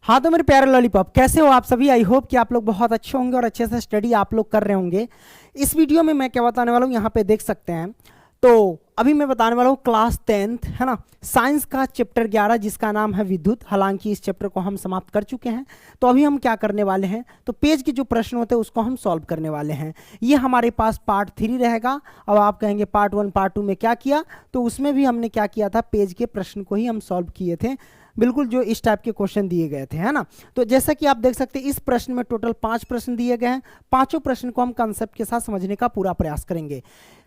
हाँ तो मेरे प्यारे लॉलीपॉप, कैसे हो आप सभी। आई होप कि आप लोग बहुत अच्छे होंगे और अच्छे से स्टडी आप लोग कर रहे होंगे। इस वीडियो में मैं क्या बताने वाला हूँ यहाँ पे देख सकते हैं। तो अभी मैं बताने वाला हूँ क्लास 10th है ना, साइंस का चैप्टर 11 जिसका नाम है विद्युत। हालांकि इस चैप्टर को हम समाप्त कर चुके हैं। तो अभी हम क्या करने वाले हैं, तो पेज के जो प्रश्न होते हैं उसको हम सॉल्व करने वाले हैं। ये हमारे पास पार्ट 3 रहेगा। अब आप कहेंगे पार्ट 1 पार्ट 2 में क्या किया, तो उसमें भी हमने क्या किया था, पेज के प्रश्न को ही हम सॉल्व किए थे, बिल्कुल जो इस टाइप के क्वेश्चन दिए गए थे, है ना। तो जैसा कि आप देख सकते हैं इस प्रश्न में टोटल 5 प्रश्न दिए गए हैं। पांचों प्रश्न को हम कंसेप्ट के साथ समझने का पूरा प्रयास करेंगे,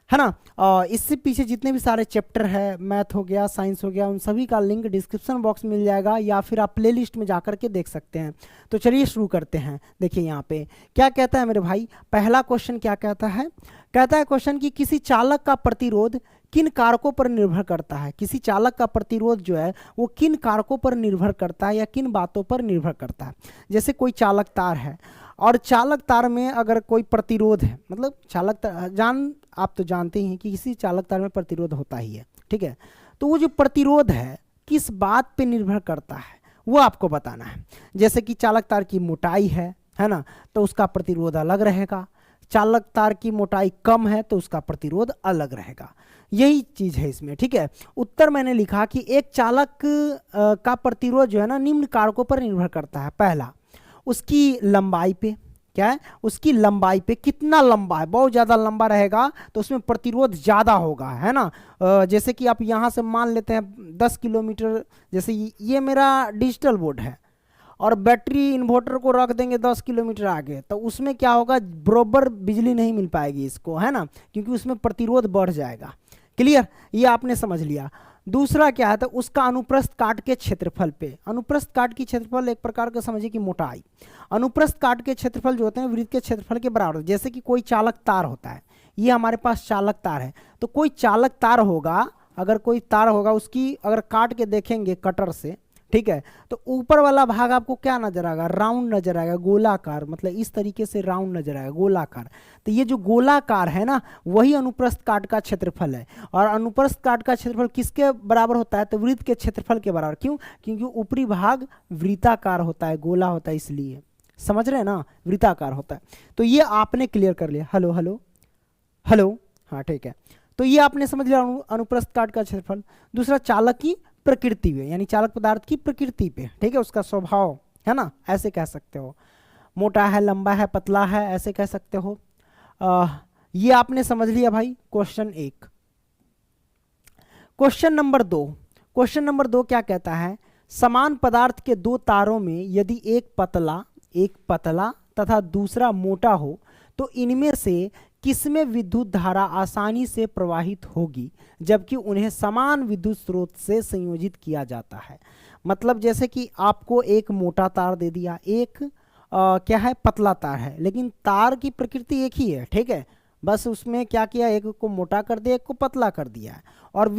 है ना। इससे पीछे जितने भी सारे चैप्टर है, मैथ हो गया, साइंस हो गया, उन सभी का लिंक डिस्क्रिप्शन बॉक्स में मिल जाएगा या फिर आप प्लेलिस्ट में जाकर के देख सकते हैं। तो चलिए शुरू करते हैं। देखिए यहाँ पे क्या कहता है मेरे भाई, पहला क्वेश्चन क्या कहता है, कहता है क्वेश्चन कि किसी चालक का प्रतिरोध किन कारकों पर निर्भर करता है। किसी चालक का प्रतिरोध जो है वो किन कारकों पर निर्भर करता है या किन बातों पर निर्भर करता है। जैसे कोई चालक तार है और चालक तार में अगर कोई प्रतिरोध है, मतलब चालक तार आप तो जानते ही हैं कि किसी चालक तार में प्रतिरोध होता ही है, ठीक है। तो वो जो प्रतिरोध है किस बात पे निर्भर करता है वो आपको बताना है। जैसे कि चालक तार की मोटाई है ना, तो उसका प्रतिरोध अलग रहेगा। चालक तार की मोटाई कम है तो उसका प्रतिरोध अलग रहेगा। यही चीज है इसमें, ठीक है। उत्तर मैंने लिखा कि एक चालक का प्रतिरोध जो है ना निम्न कारकों पर निर्भर करता है। पहला, उसकी लंबाई पे, क्या है, उसकी लंबाई पे, कितना लंबा है, बहुत ज़्यादा लंबा रहेगा तो उसमें प्रतिरोध ज़्यादा होगा, है ना। जैसे कि आप यहाँ से मान लेते हैं 10 किलोमीटर, जैसे ये मेरा डिजिटल बोर्ड है और बैटरी इन्वर्टर को रख देंगे 10 किलोमीटर आगे, तो उसमें क्या होगा, बराबर बिजली नहीं मिल पाएगी इसको, है ना, क्योंकि उसमें प्रतिरोध बढ़ जाएगा। क्लियर, ये आपने समझ लिया। दूसरा क्या है, तो उसका अनुप्रस्थ काट के क्षेत्रफल पे, अनुप्रस्थ काट की क्षेत्रफल एक प्रकार का समझिए कि मोटाई। अनुप्रस्थ काट के क्षेत्रफल जो होते हैं वृत्त के क्षेत्रफल के बराबर। जैसे कि कोई चालक तार होता है, ये हमारे पास चालक तार है, तो कोई चालक तार होगा, अगर कोई तार होगा उसकी अगर काट के देखेंगे कटर से, ठीक है, तो ऊपर वाला भाग आपको क्या नजर आएगा, राउंड नजर आएगा, गोलाकार, मतलब इस तरीके से राउंड नजर आएगा, गोलाकार। तो ये जो गोलाकार है ना वही अनुप्रस्थ काट का क्षेत्रफल है। और अनुप्रस्थ काट का क्षेत्रफल किसके बराबर होता है, तो वृत्त के क्षेत्रफल के बराबर। क्यों, क्योंकि ऊपरी भाग वृत्ताकार होता है, गोला होता है, इसलिए। समझ रहे हैं ना, वृत्ताकार होता है। तो ये आपने क्लियर कर लिया। हेलो हेलो हेलो, हाँ ठीक है। तो ये आपने समझ लिया अनुप्रस्थ काट का क्षेत्रफल। दूसरा, चालक की प्रकृति पे, यानी चालक पदार्थ की प्रकृति पे, ठीक है, उसका स्वभाव, है ना, ऐसे कह सकते हो। मोटा है, लंबा है, पतला है, ऐसे कह सकते हो। ये आपने समझ लिया भाई, question 1। Question number 2, question number 2 क्या कहता है, समान पदार्थ के दो तारों में यदि एक पतला तथा दूसरा मोटा हो तो इनमें से किसमें विद्युत धारा आसानी से प्रवाहित होगी जबकि उन्हें समान विद्युत स्रोत से संयोजित किया जाता है। मतलब जैसे कि आपको एक मोटा तार दे दिया, एक क्या है, पतला तार है, लेकिन तार की प्रकृति एक ही है, ठीक है, बस उसमें क्या किया, एक को मोटा कर दिया, एक को पतला कर दिया है, और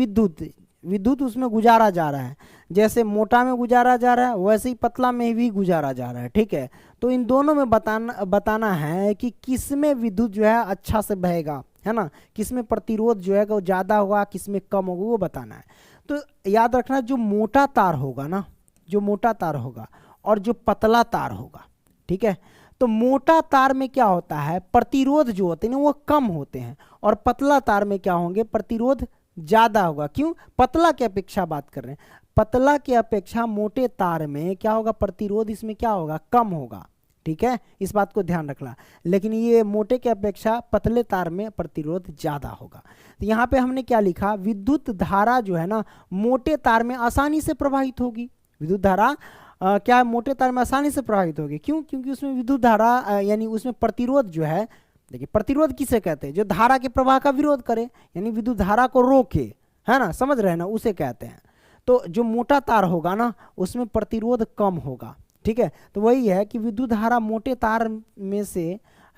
विद्युत उसमें गुजारा जा रहा है। जैसे मोटा में गुजारा जा रहा है वैसे ही पतला में भी गुजारा जा रहा है, ठीक है। तो इन दोनों में बताना है कि किसमें विद्युत जो है अच्छा से बहेगा, है ना, किसमें प्रतिरोध जो है वो ज़्यादा होगा, किसमें कम होगा, वो बताना है। तो याद रखना, जो मोटा तार होगा ना, जो मोटा तार होगा और जो पतला तार होगा, ठीक है, तो मोटा तार में क्या होता है, प्रतिरोध जो होते हैं ना वो कम होते हैं, और पतला तार में क्या होंगे, प्रतिरोध ज्यादा होगा। क्यों, पतला की अपेक्षा बात कर रहे हैं, पतला की अपेक्षा मोटे तार में क्या होगा, प्रतिरोध इसमें क्या होगा, कम होगा, ठीक है, इस बात को ध्यान रखना। लेकिन ये मोटे की अपेक्षा पतले तार में प्रतिरोध ज्यादा होगा। तो यहाँ पे हमने क्या लिखा, विद्युत धारा जो है ना मोटे तार में आसानी से प्रवाहित होगी। विद्युत धारा क्या मोटे तार में आसानी से प्रवाहित होगी, क्यों, क्योंकि उसमें विद्युत धारा यानी उसमें प्रतिरोध जो है, देखिए प्रतिरोध किसे कहते हैं, जो धारा के प्रवाह का विरोध करे, यानी विद्युत धारा को रोके, है ना, समझ रहे हैं ना, उसे कहते हैं। तो जो मोटा तार होगा ना उसमें प्रतिरोध कम होगा, ठीक है। तो वही है कि विद्युत धारा मोटे तार में से,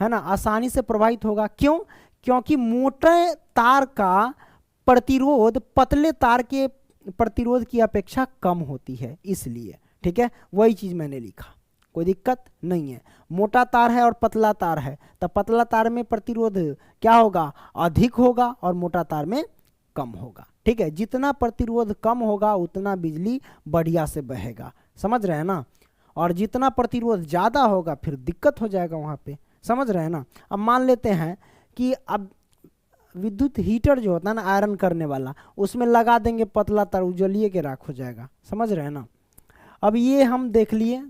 है ना, आसानी से प्रवाहित होगा। क्यों, क्योंकि मोटे तार का प्रतिरोध पतले तार के प्रतिरोध की अपेक्षा कम होती है, इसलिए, ठीक है, वही चीज मैंने लिखा, कोई दिक्कत नहीं है। मोटा तार है और पतला तार है, तो पतला तार में प्रतिरोध क्या होगा, अधिक होगा, और मोटा तार में कम होगा, ठीक है। जितना प्रतिरोध कम होगा उतना बिजली बढ़िया से बहेगा, समझ रहे हैं ना। और जितना प्रतिरोध ज़्यादा होगा फिर दिक्कत हो जाएगा वहाँ पे, समझ रहे हैं ना। अब मान लेते हैं कि अब विद्युत हीटर जो होता है ना आयरन करने वाला, उसमें लगा देंगे पतला तार, उजलिए के राख हो जाएगा, समझ रहे हैं ना। अब ये हम देख लिए।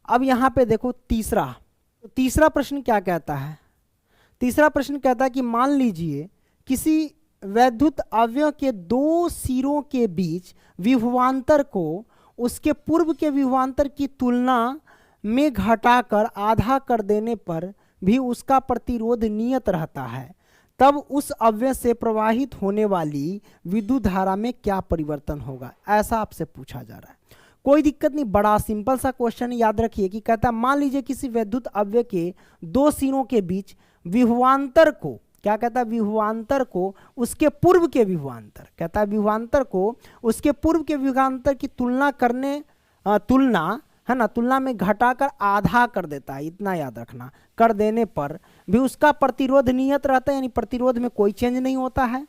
अब यहाँ पे देखो तीसरा प्रश्न क्या कहता है। तीसरा प्रश्न कहता है कि मान लीजिए किसी वैद्युत अवयव के दो सिरों के बीच विभवांतर को उसके पूर्व के विभवांतर की तुलना में घटाकर आधा कर देने पर भी उसका प्रतिरोध नियत रहता है, तब उस अवयव से प्रवाहित होने वाली विद्युत धारा में क्या परिवर्तन होगा, ऐसा आपसे पूछा जा रहा है। कोई दिक्कत नहीं, बड़ा सिंपल सा क्वेश्चन, याद रखिए कि कहता है मान लीजिए किसी वैद्युत अवयव के दो सिरों के बीच विभवांतर को, क्या कहता है, विभवांतर को उसके पूर्व के विभवांतर, कहता है विभवांतर को उसके पूर्व के विभवांतर की तुलना में घटाकर आधा कर देता है, इतना याद रखना, कर देने पर भी उसका प्रतिरोध नियत रहता है, यानी प्रतिरोध में कोई चेंज नहीं होता है,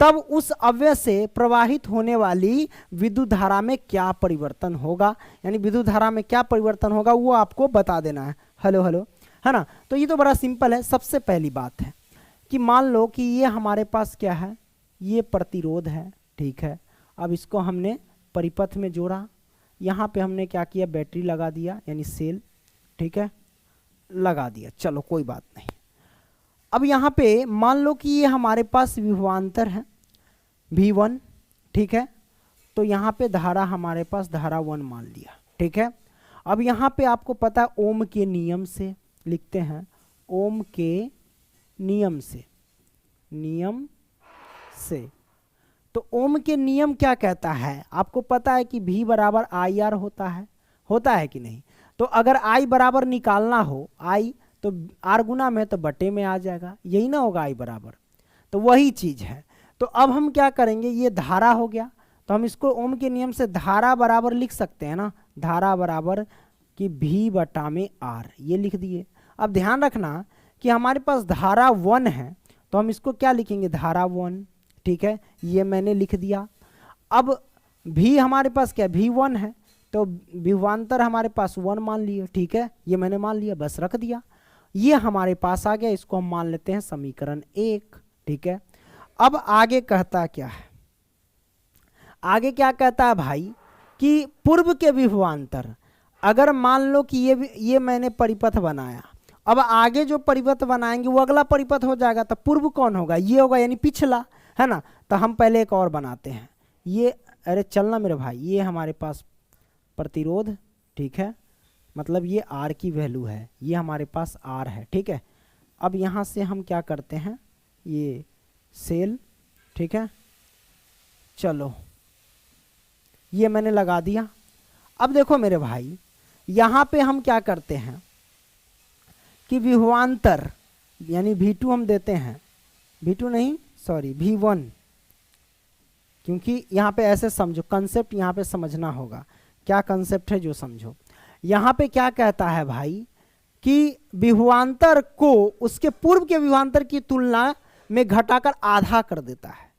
तब उस अवयव से प्रवाहित होने वाली विद्युत धारा में क्या परिवर्तन होगा, यानी विद्युत धारा में क्या परिवर्तन होगा वो आपको बता देना है। हेलो है ना। तो ये तो बड़ा सिंपल है। सबसे पहली बात है कि मान लो कि ये हमारे पास क्या है, ये प्रतिरोध है, ठीक है। अब इसको हमने परिपथ में जोड़ा, यहाँ पे हमने क्या किया, बैटरी लगा दिया, यानी सेल, ठीक है, लगा दिया, चलो कोई बात नहीं। अब यहाँ पे मान लो कि ये हमारे पास विभवांतर है V1, ठीक है। तो यहाँ पे धारा हमारे पास धारा 1 मान लिया, ठीक है। अब यहाँ पे आपको पता है ओम के नियम से लिखते हैं, ओम के नियम से तो ओम के नियम क्या कहता है, आपको पता है कि V बराबर IR होता है कि नहीं। तो अगर I बराबर निकालना हो, I तो R गुना में तो बटे में आ जाएगा, यही ना होगा I बराबर, तो वही चीज है। तो अब हम क्या करेंगे, ये धारा हो गया, तो हम इसको ओम के नियम से धारा बराबर लिख सकते हैं ना, धारा बराबर कि V बटा में R, ये लिख दिए। अब ध्यान रखना कि हमारे पास धारा 1 है, तो हम इसको क्या लिखेंगे, धारा 1, ठीक है, ये मैंने लिख दिया। अब V हमारे पास क्या, V1 है, तो विभवांतर हमारे पास 1 मान लिए, ठीक है, ये मैंने मान लिया, बस रख दिया, ये हमारे पास आ गया। इसको हम मान लेते हैं समीकरण 1, ठीक है। अब आगे कहता क्या है, आगे क्या कहता है भाई कि पूर्व के विभवांतर, अगर मान लो कि ये मैंने परिपथ बनाया, अब आगे जो परिपथ बनाएंगे वो अगला परिपथ हो जाएगा, तो पूर्व कौन होगा, ये होगा, यानी पिछला, है ना। तो हम पहले एक और बनाते हैं, ये, अरे चलना मेरे भाई, ये हमारे पास प्रतिरोध, ठीक है, मतलब ये R की वैल्यू है, ये हमारे पास R है, ठीक है। अब यहाँ से हम क्या करते हैं, ये सेल, ठीक है, चलो ये मैंने लगा दिया। अब देखो मेरे भाई, यहाँ पे हम क्या करते हैं कि विभवांतर यानी V2 हम देते हैं, V2 नहीं सॉरी V1, क्योंकि यहाँ पे ऐसे समझो, कंसेप्ट यहाँ पे समझना होगा, क्या कंसेप्ट है जो समझो। यहाँ पे क्या कहता है भाई कि विभवांतर को उसके पूर्व के विभवांतर की तुलना में घटाकर आधा कर देता है,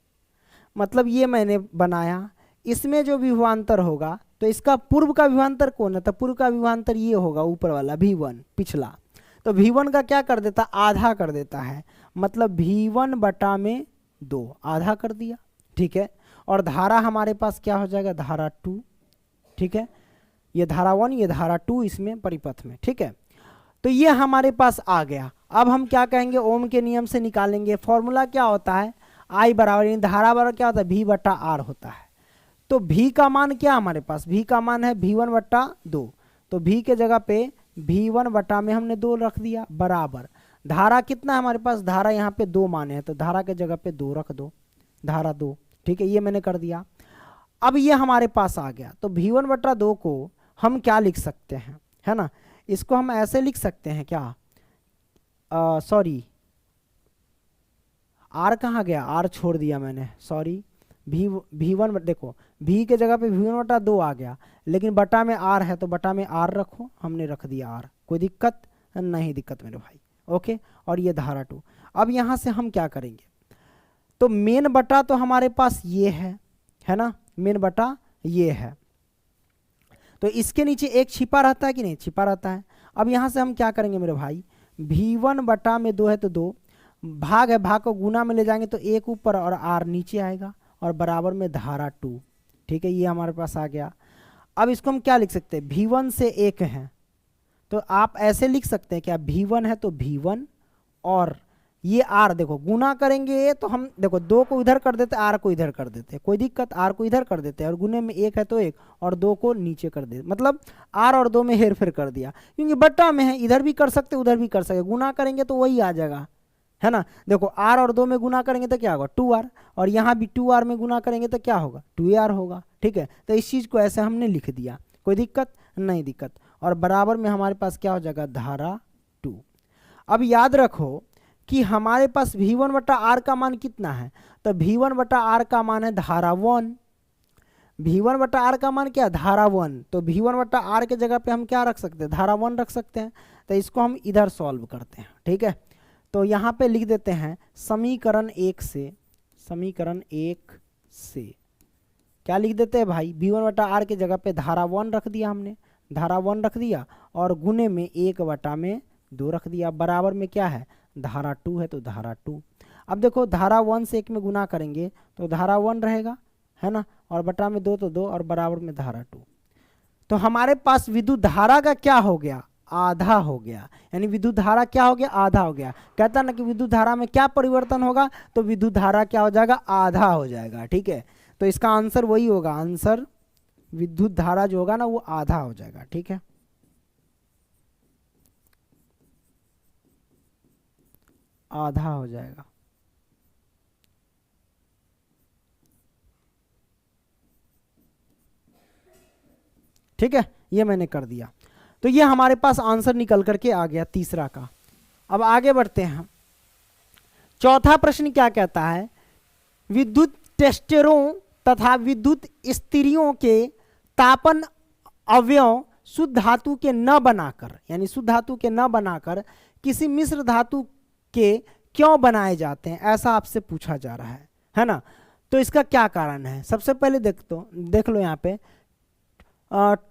मतलब ये मैंने बनाया, इसमें जो विभवांतर होगा तो इसका पूर्व का विभवांतर कौन है, तो पूर्व का विभवांतर ये होगा ऊपर वाला V1 पिछला, तो V1 का क्या कर देता, आधा कर देता है, मतलब V1 बटा में 2 आधा कर दिया, ठीक है। और धारा हमारे पास क्या हो जाएगा, धारा 2, ठीक है, ये धारा 1 ये धारा 2 इसमें परिपथ में, ठीक है। तो ये हमारे पास आ गया। अब हम क्या कहेंगे, ओम के नियम से निकालेंगे, फॉर्मूला क्या होता है, I बराबर, यानी धारा बराबर क्या होता है, V बटा R होता है। तो V का मान क्या हमारे पास, V का मान है V1 बटा 2, तो V के जगह पे V1 बटा में हमने 2 रख दिया, बराबर धारा कितना है हमारे पास, धारा यहाँ पे 2 माने हैं, तो धारा के जगह पे 2 रख दो, धारा 2, ठीक है, ये मैंने कर दिया। अब ये हमारे पास आ गया, तो V1 बटा 2 को हम क्या लिख सकते हैं, है ना, इसको हम ऐसे लिख सकते हैं क्या, सॉरी R कहाँ गया, R छोड़ दिया मैंने, सॉरी, V1 देखो, V के जगह पे V1 बटा 2 आ गया, लेकिन बटा में R है तो बटा में R रखो, हमने रख दिया R, कोई दिक्कत नहीं, दिक्कत मेरे भाई, ओके। और ये धारा 2, अब यहाँ से हम क्या करेंगे, तो मेन बटा तो हमारे पास ये है ना, मेन बटा ये है, तो इसके नीचे एक छिपा रहता है कि नहीं, छिपा रहता है। अब यहाँ से हम क्या करेंगे मेरे भाई, V1 बटा में 2 है तो 2, भाग है, भाग को गुना में ले जाएंगे तो 1 ऊपर और R नीचे आएगा और बराबर में धारा 2। ठीक है, ये हमारे पास आ गया। अब इसको हम क्या लिख सकते हैं, V1 से 1 है तो आप ऐसे लिख सकते हैं क्या, V1 है तो V1 और ये R, देखो गुना करेंगे तो हम देखो 2 को इधर कर देते, R को इधर कर देते, कोई दिक्कत, R को इधर कर देते और गुने में 1 है तो 1 और 2 को नीचे कर देते, मतलब R और 2 में हेर फेर कर दिया, क्योंकि बट्टा में है, इधर भी कर सकते उधर भी कर सकते, गुना करेंगे तो वही आ जाएगा, है ना। देखो R और 2 में गुना करेंगे तो क्या होगा 2R, और यहाँ भी 2R में गुना करेंगे तो क्या होगा 2R होगा। ठीक है, तो इस चीज़ को ऐसे हमने लिख दिया, कोई दिक्कत नहीं दिक्कत, और बराबर में हमारे पास क्या हो जाएगा धारा 2। अब याद रखो कि हमारे पास V1 बटा R का मान कितना है, तो V1 बटा R का मान है धारा 1, V1 बटा R का मान क्या, धारा 1, तो V1 बटा R के जगह पे हम क्या रख सकते हैं, धारा 1 रख सकते हैं। तो इसको हम इधर सॉल्व करते हैं। ठीक है, तो यहाँ पे लिख देते हैं समीकरण 1 से, समीकरण 1 से क्या लिख देते हैं भाई, V1 बटा R के जगह पे धारा 1 रख दिया हमने, धारा 1 रख दिया और गुने में 1 बटा में 2 रख दिया, बराबर में क्या है धारा 2 है तो धारा 2। अब देखो धारा 1 से 1 में गुना करेंगे तो धारा 1 रहेगा, है ना, और बटा में 2 तो 2 और बराबर में धारा 2। तो हमारे पास विद्युत धारा का क्या हो गया, आधा हो गया, यानी विद्युत धारा क्या हो गया, आधा हो गया। कहता ना कि विद्युत धारा में क्या परिवर्तन होगा, तो विद्युत धारा क्या हो जाएगा, आधा हो जाएगा। ठीक है, तो इसका आंसर वही होगा, आंसर विद्युत धारा जो होगा ना वो आधा हो जाएगा। ठीक है, आधा हो जाएगा। ठीक है, ये मैंने कर दिया, तो ये हमारे पास आंसर निकल करके आ गया तीसरा का। अब आगे बढ़ते हैं, चौथा प्रश्न क्या कहता है, विद्युत टेस्टरों तथा विद्युत स्त्रियों के तापन अवयव शुद्ध धातु के न बनाकर, यानी शुद्ध धातु के न बनाकर किसी मिश्र धातु के क्यों बनाए जाते हैं, ऐसा आपसे पूछा जा रहा है ना। तो इसका क्या कारण है, सबसे पहले देख लो यहाँ पे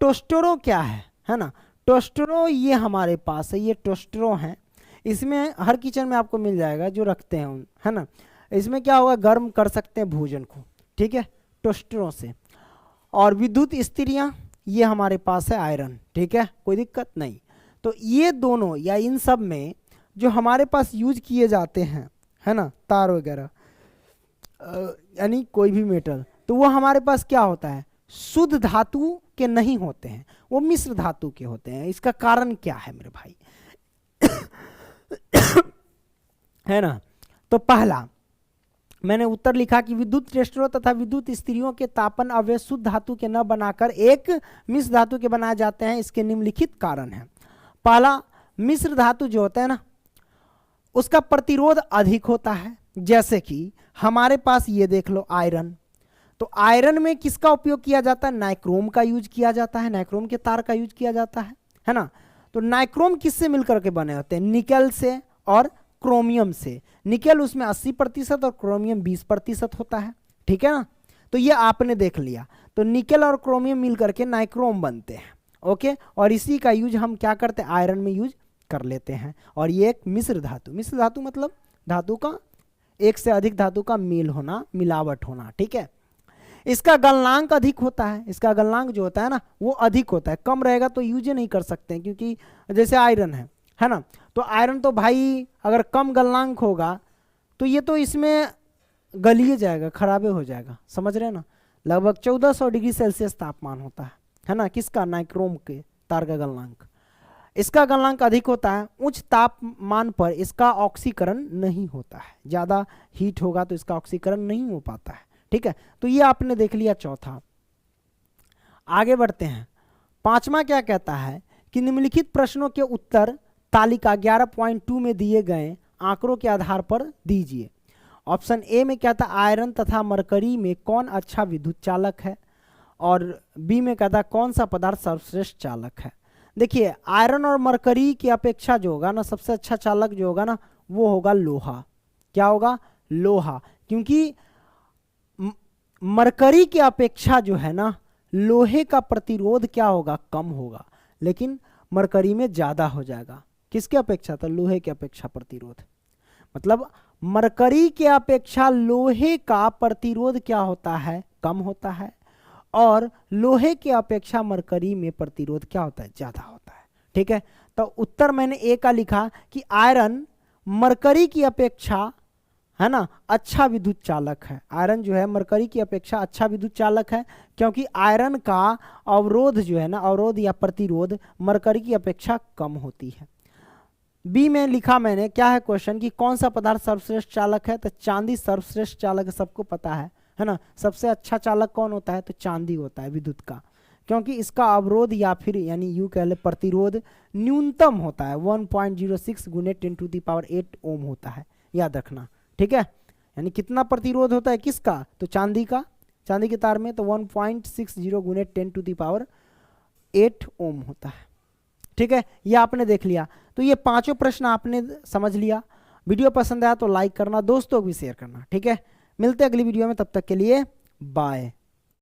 टोस्टरो क्या है ना। टोस्टरो ये हमारे पास है, ये टोस्टरो है, इसमें हर किचन में आपको मिल जाएगा जो रखते हैं उन, है ना। इसमें क्या होगा, गर्म कर सकते हैं भोजन को, ठीक है, टोस्टरों से। और विद्युत स्त्रियाँ ये हमारे पास है आयरन, ठीक है, कोई दिक्कत नहीं। तो ये दोनों या इन सब में जो हमारे पास यूज किए जाते हैं, है ना, तार वगैरह यानी कोई भी मेटल, तो वो हमारे पास क्या होता है, शुद्ध धातु के नहीं होते हैं, वो मिश्र धातु के होते हैं। इसका कारण क्या है मेरे भाई है ना। तो पहला मैंने उत्तर लिखा कि विद्युत टेस्टरों तथा विद्युत स्त्रियों के तापन अवयव शुद्ध धातु के न बनाकर एक मिश्र धातु के बनाए जाते हैं। इसके निम्नलिखित कारण हैं। पहला, मिश्र धातु जो होता है ना उसका प्रतिरोध अधिक होता है, जैसे कि हमारे पास ये देख लो आयरन। तो आयरन में किसका उपयोग किया जाता है, नाइक्रोम का यूज किया जाता है, नाइक्रोम के तार का यूज किया जाता है ना। तो नाइक्रोम किससे मिलकर के बने होते हैं, निकेल से और क्रोमियम से। निकेल उसमें 80% और क्रोमियम 20% होता है, ठीक है ना। तो ये आपने देख लिया, तो निकेल और क्रोमियम मिलकर के नाइक्रोम बनते हैं, ओके। और इसी का यूज हम क्या करते हैं, आयरन में यूज कर लेते हैं। और ये एक मिश्र धातु, मिश्र धातु मतलब धातु का एक से अधिक धातु का मेल होना, मिलावट होना, ठीक है। इसका गलनांक अधिक होता है, इसका गलनांक जो होता है ना वो अधिक होता है, कम रहेगा तो यूज नहीं कर सकते हैं, क्योंकि जैसे आयरन है ना। तो आयरन तो भाई अगर कम गलनांक होगा तो ये तो इसमें गलिए जाएगा, खराबे हो जाएगा, समझ रहे हैं ना। लगभग 1400 डिग्री सेल्सियस तापमान होता है ना, किसका, नाइक्रोम के तार का गलनांक। इसका गलनांक अधिक होता है, उच्च तापमान पर इसका ऑक्सीकरण नहीं होता है, ज़्यादा हीट होगा तो इसका ऑक्सीकरण नहीं हो पाता है, ठीक है। तो ये आपने देख लिया चौथा। आगे बढ़ते हैं, पांचवा क्या कहता है कि निम्नलिखित प्रश्नों के उत्तर तालिका 11.2 में दिए गए आंकड़ों के आधार पर दीजिए। ऑप्शन ए में क्या था, आयरन तथा मरकरी में कौन अच्छा विद्युत चालक है, और बी में कहता कौन सा पदार्थ सर्वश्रेष्ठ चालक है। देखिए आयरन और मरकरी की अपेक्षा जो होगा ना सबसे अच्छा चालक जो होगा ना वो होगा लोहा। क्या होगा, लोहा, क्योंकि मरकरी की अपेक्षा जो है ना लोहे का प्रतिरोध क्या होगा, कम होगा, लेकिन मरकरी में ज्यादा हो जाएगा। किसके अपेक्षा, तो लोहे के अपेक्षा प्रतिरोध, मतलब मरकरी के अपेक्षा लोहे का प्रतिरोध क्या होता है, कम होता है, और लोहे के अपेक्षा मरकरी में प्रतिरोध क्या होता है, ज्यादा होता है। ठीक है, तो उत्तर मैंने ए का लिखा कि आयरन मरकरी की अपेक्षा, है ना, अच्छा विद्युत चालक है। आयरन जो है मरकरी की अपेक्षा अच्छा विद्युत चालक है, क्योंकि आयरन का अवरोध जो है ना, अवरोध या प्रतिरोध मरकरी की अपेक्षा कम होती है। बी में लिखा मैंने, क्या है क्वेश्चन, कि कौन सा पदार्थ सर्वश्रेष्ठ चालक है, तो चांदी सर्वश्रेष्ठ चालक है, सबको पता है ना। सबसे अच्छा चालक कौन होता है, तो चांदी होता है विद्युत का, क्योंकि इसका अवरोध या फिर यानी यूं कह ले प्रतिरोध न्यूनतम होता है, 1.06 गुने 10⁸ ओम होता है, याद रखना। ठीक है, यानी कितना प्रतिरोध होता है किसका, तो चांदी का, चांदी के तार में तो 1.60 गुने 10⁸ ओम होता है। ठीक है, ये आपने देख लिया। तो ये पांचों प्रश्न आपने समझ लिया। वीडियो पसंद आया तो लाइक करना, दोस्तों को भी शेयर करना। ठीक है, मिलते हैं अगली वीडियो में, तब तक के लिए बाय।